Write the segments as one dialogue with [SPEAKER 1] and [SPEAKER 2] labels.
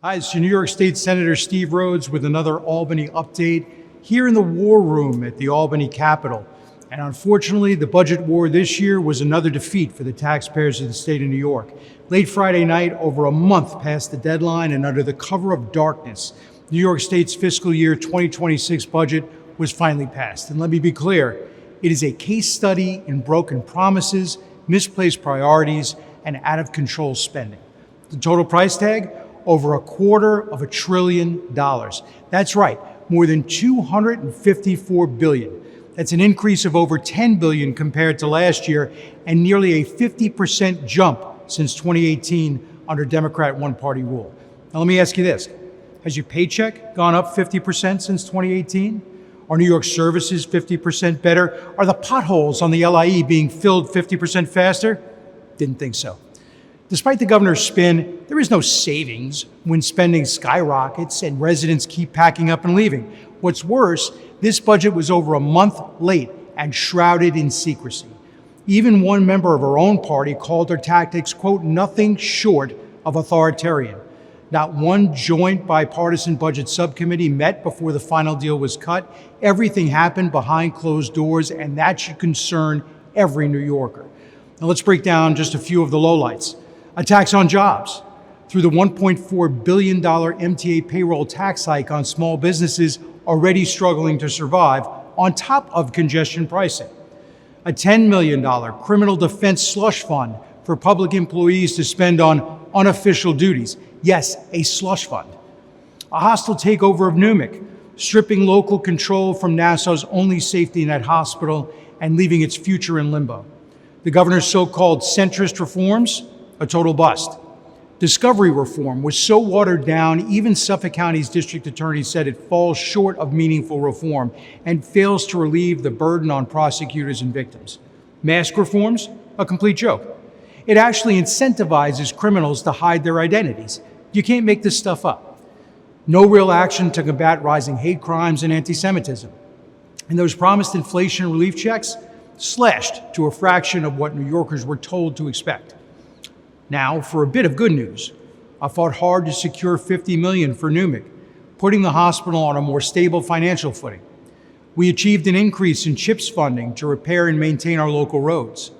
[SPEAKER 1] Hi, it's New York State Senator Steve Rhoads with another Albany update here in the war room at the Albany Capitol. And unfortunately, the budget war this year was another defeat for the taxpayers of the state of New York. Late Friday night, over a month past the deadline and under the cover of darkness, New York State's fiscal year 2026 budget was finally passed. And let me be clear, it is a case study in broken promises, misplaced priorities, and out-of-control spending. The total price tag? Over $250 billion. That's right, more than $254 billion. That's an increase of over $10 billion compared to last year and nearly a 50% jump since 2018 under Democrat one-party rule. Now let me ask you this, has your paycheck gone up 50% since 2018? Are New York services 50% better? Are the potholes on the LIE being filled 50% faster? Didn't think so. Despite the governor's spin, there is no savings when spending skyrockets and residents keep packing up and leaving. What's worse, this budget was over a month late and shrouded in secrecy. Even one member of her own party called her tactics, quote, nothing short of authoritarian. Not one joint bipartisan budget subcommittee met before the final deal was cut. Everything happened behind closed doors, and that should concern every New Yorker. Now let's break down just a few of the lowlights. A tax on jobs. Through the $1.4 billion MTA payroll tax hike on small businesses already struggling to survive, on top of congestion pricing. A $10 million criminal defense slush fund for public employees to spend on unofficial duties. Yes, a slush fund. A hostile takeover of Newmic, stripping local control from Nassau's only safety net hospital and leaving its future in limbo. The governor's so-called centrist reforms, a total bust. Discovery reform was so watered down, even Suffolk County's district attorney said it falls short of meaningful reform and fails to relieve the burden on prosecutors and victims. Mask reforms, a complete joke. It actually incentivizes criminals to hide their identities. You can't make this stuff up. No real action to combat rising hate crimes and anti-Semitism. And those promised inflation relief checks, slashed to a fraction of what New Yorkers were told to expect. Now, for a bit of good news, I fought hard to secure $50 million for Newmic, putting the hospital on a more stable financial footing. We achieved an increase in CHIPS funding to repair and maintain our local roads.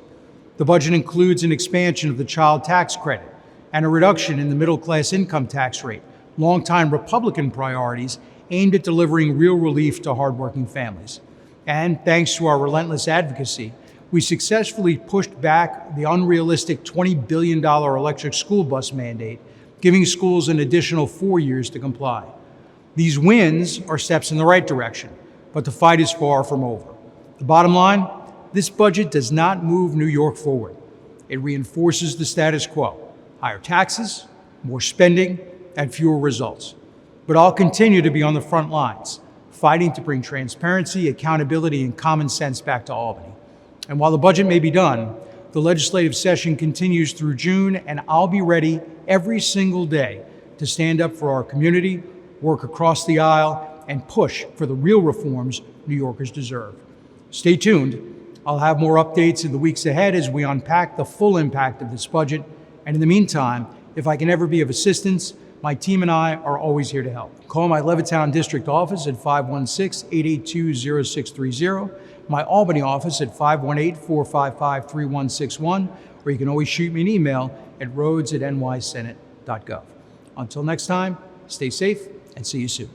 [SPEAKER 1] The budget includes an expansion of the child tax credit and a reduction in the middle-class income tax rate, longtime Republican priorities aimed at delivering real relief to hardworking families. And thanks to our relentless advocacy, we successfully pushed back the unrealistic $20 billion electric school bus mandate, giving schools an additional 4 years to comply. These wins are steps in the right direction, but the fight is far from over. The bottom line, this budget does not move New York forward. It reinforces the status quo: higher taxes, more spending, and fewer results. But I'll continue to be on the front lines, fighting to bring transparency, accountability, and common sense back to Albany. And while the budget may be done, the legislative session continues through June, and I'll be ready every single day to stand up for our community, work across the aisle, and push for the real reforms New Yorkers deserve. Stay tuned. I'll have more updates in the weeks ahead as we unpack the full impact of this budget. And in the meantime, if I can ever be of assistance, my team and I are always here to help. Call my Levittown district office at 516-882-0630, my Albany office at 518-455-3161, or you can always shoot me an email at rhoads@nysenate.gov. Until next time, stay safe and see you soon.